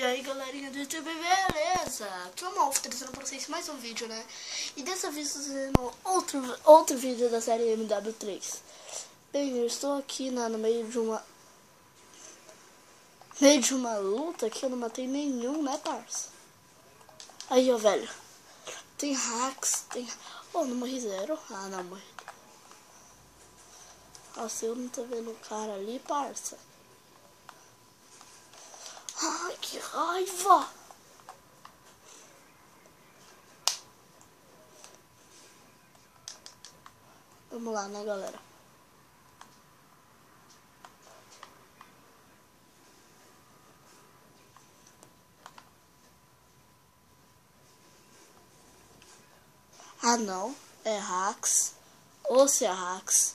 aí galerinha do YouTube, beleza? Aqui é o Malf trazendo pra vocês mais um vídeo, né? E dessa vez fazendo outro vídeo da série MW3. Bem, eu estou aqui no meio de uma luta que eu não matei nenhum, né, parça? Aí, ó, velho. Tem hacks, tem... Oh, não morri zero? Ah, não, morri. Nossa, eu não tô vendo o cara ali, parça. Ai, que raiva! Vamos lá, né, galera? Ah, não. É hacks. Ou se é hacks.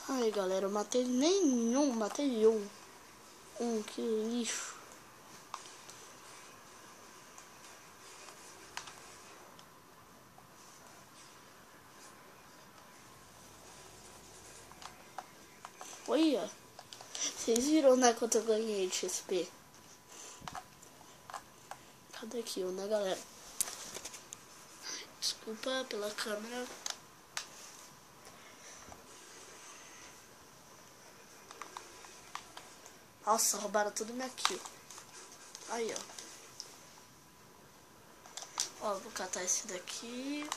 Ai, galera, eu matei nenhum. Matei um. Que lixo. Olha. Vocês viram, né, quanto eu ganhei de XP? Cada kill, né, galera? Desculpa pela câmera. Nossa, roubaram tudo minha kill. Aí, ó. Ó, vou catar esse daqui.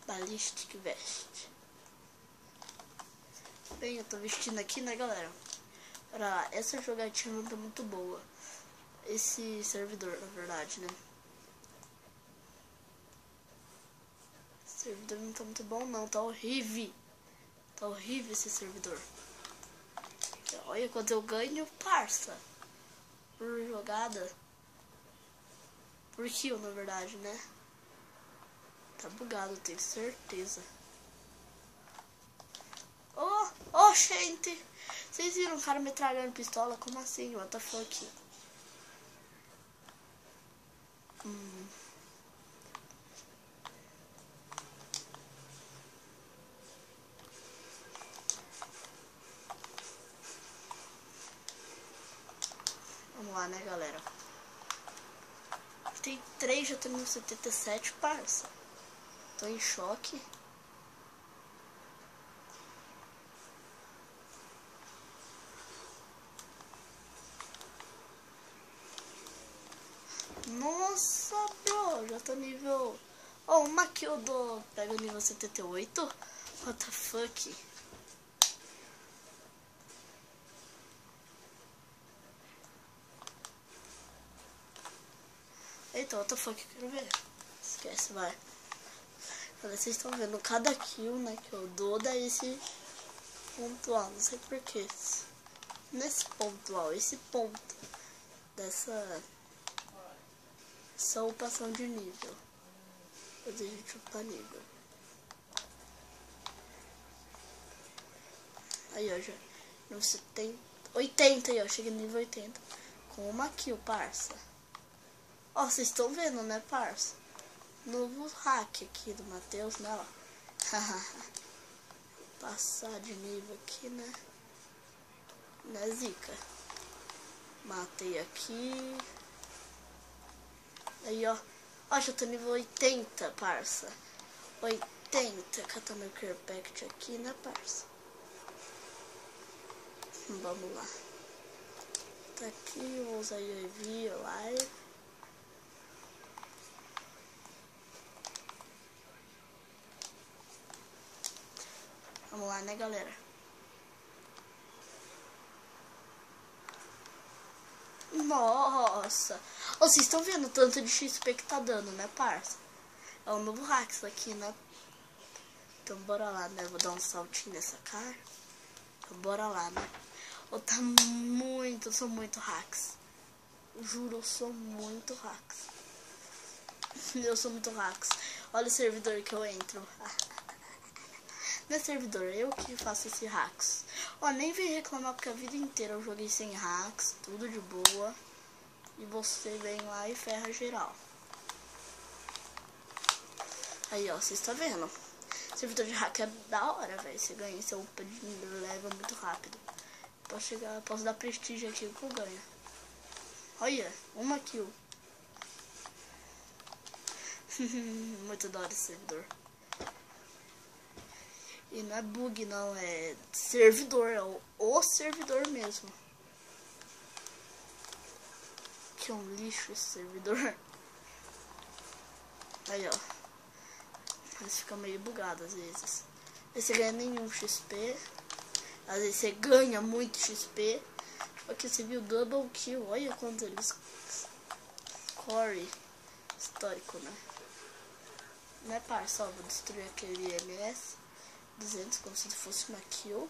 Ballistic Vest. Bem, eu tô vestindo aqui, né, galera? Olha lá, essa jogatina tá muito boa. Esse servidor, na verdade, né? Esse servidor não tá muito bom, não. Tá horrível. Tá horrível esse servidor. Olha quanto eu ganho, parça. Por jogada. Por kill, na verdade, né? Tá bugado, tenho certeza. Oh, gente. Vocês viram um cara metralhando pistola? Como assim? What the fuck? Vamos lá, né, galera? Tem 3, já tô no 77, parça. Tô em choque. Nossa, bro, já tô nível... Oh, uma kill do... Pega o nível 78. What the fuck? Eita, what the fuck, quero ver. Esquece, vai. Olha, vocês estão vendo cada kill, né, que eu dou, daí esse pontual, não sei porquê. Nesse pontual, esse ponto dessa upação de nível. Fazer a gente upar nível. Aí, ó, já no 70, 80 aí, ó, cheguei no nível 80. Com uma kill, parça. Ó, vocês estão vendo, né, parça? Novo hack aqui do Matheus, né, ó. Passar de nível aqui, né? Na zica. Matei aqui. Aí, ó. Ó, já tô nível 80, parça. 80. Catando o Care Pact aqui, né, parça? Vamos lá. Tá aqui, vou usar UAV, live. Vamos lá, né, galera? Nossa! Oh, vocês estão vendo o tanto de XP que tá dando, né, parça? É o novo hacks aqui, né? Então bora lá, né? Vou dar um saltinho nessa cara. Então bora lá, né? Oh, tá muito, eu sou muito hacks. Juro, eu sou muito hacks. Eu sou muito hacks. Olha o servidor que eu entro. Não é servidor, eu que faço esse hacks. Ó, nem vem reclamar porque a vida inteira eu joguei sem hacks, tudo de boa. E você vem lá e ferra geral. Aí, ó, vocês estão vendo? Servidor de hack é da hora, velho. Você ganha seu upa de level muito rápido. Posso chegar, posso dar prestígio aqui que eu ganho. Olha, uma kill. Muito da hora esse servidor. E não é bug não, é servidor, é o servidor mesmo. Que é um lixo esse servidor. Aí ó. Mas fica meio bugado às vezes. Aí você ganha nenhum XP. Às vezes você ganha muito XP. Tipo aqui você viu double kill. Olha quantos eles score histórico, né? Né, parça? Ó, vou destruir aquele MS 200 como se fosse uma kill.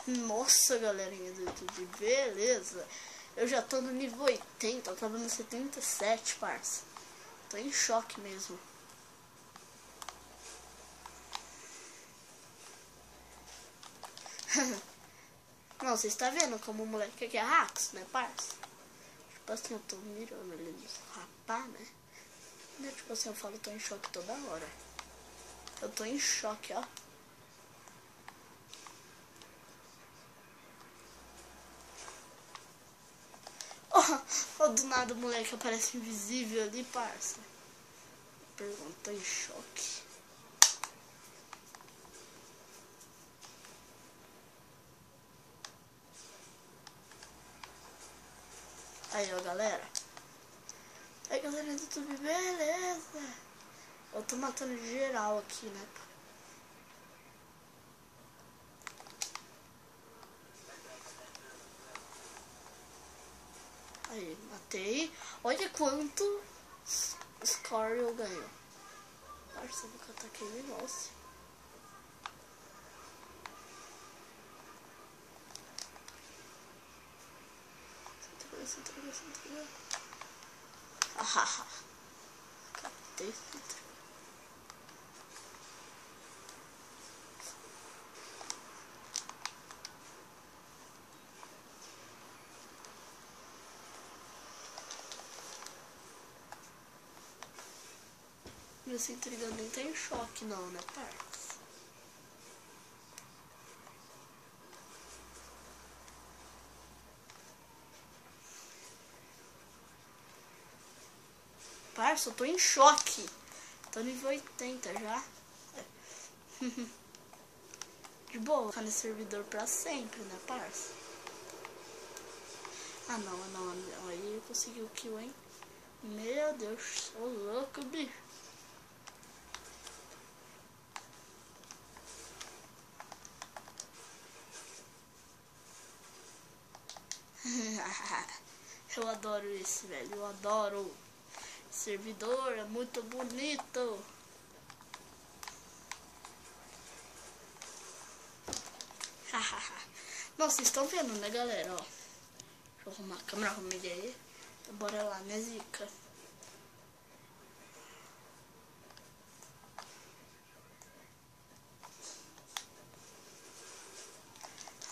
Nossa, galerinha do YouTube, beleza. Eu já tô no nível 80, eu tava no 77, parça. Tô em choque mesmo. Não, você está vendo como o moleque aqui é hacks, né, parça? Tipo assim, eu tô mirando ali nos rapá, né? Tipo assim, eu falo, tô em choque toda hora. Eu tô em choque, ó. Oh, do nada o moleque aparece invisível ali, parça. Pergunta em choque. Aí, ó, galera. Aí, galera do YouTube, beleza. Eu tô matando geral aqui, né? Aí, matei. Olha quanto score eu ganho. Parça, vou catar aquele negócio. Centriga. Hahaha. Catei. Meu centriga nem tá em choque não, né, parça? Parça, eu tô em choque. Tô nível 80 já. De boa, ficar nesse servidor pra sempre, né, parça? Ah, não. Aí eu consegui o kill, hein? Meu Deus, sou louco, bicho. Eu adoro isso, velho. Eu adoro. Servidor é muito bonito. Não, vocês estão vendo, né, galera? Ó. Deixa eu arrumar a câmera, arrumei aí. Bora lá, né, zica?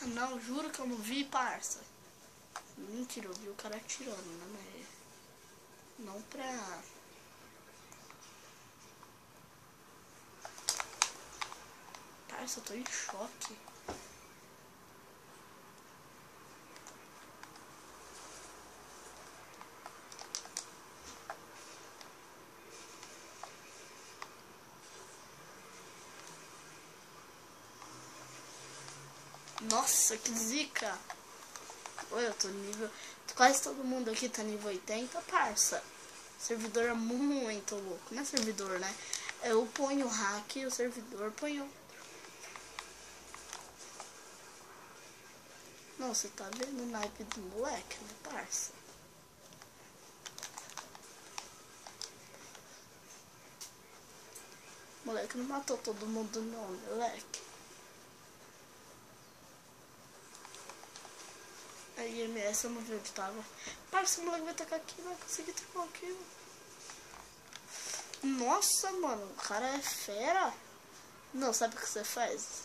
Ah, não, juro que eu não vi, parça. Mentira, eu vi o cara atirando, né, mas... Não pra... Parça, eu tô em choque. Nossa, que zica. Oi, eu tô nível... Quase todo mundo aqui tá nível 80, parça. O servidor é muito louco. Não é servidor, né? Eu ponho o hack e o servidor põe outro. Não, você tá vendo o naipe do moleque, né, parça? O moleque não matou todo mundo não, moleque. Aí MS eu não vi onde tava. Parça, o moleque vai tacar aqui, vai conseguir tacar aqui. Nossa, mano, o cara é fera. Não, sabe o que você faz?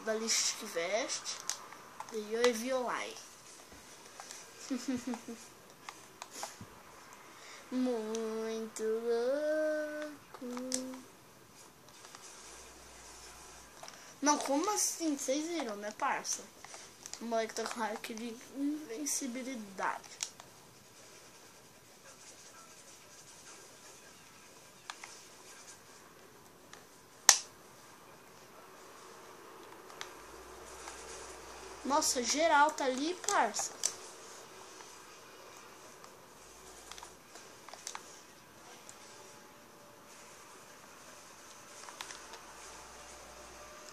Ballistic Vest e eu Violai. Muito louco. Não, como assim? Vocês viram, né, parça? O moleque tá com hack de invencibilidade. Nossa, geral tá ali, parça.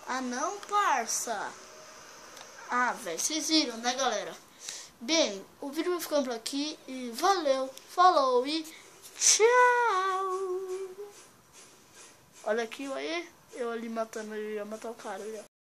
Ah, não, parça. Ah, velho, vocês viram, né, galera? Bem, o vídeo vai ficando por aqui. E valeu, falou e tchau. Olha aqui, aí. Eu ali matando, eu ia matar o cara, olha.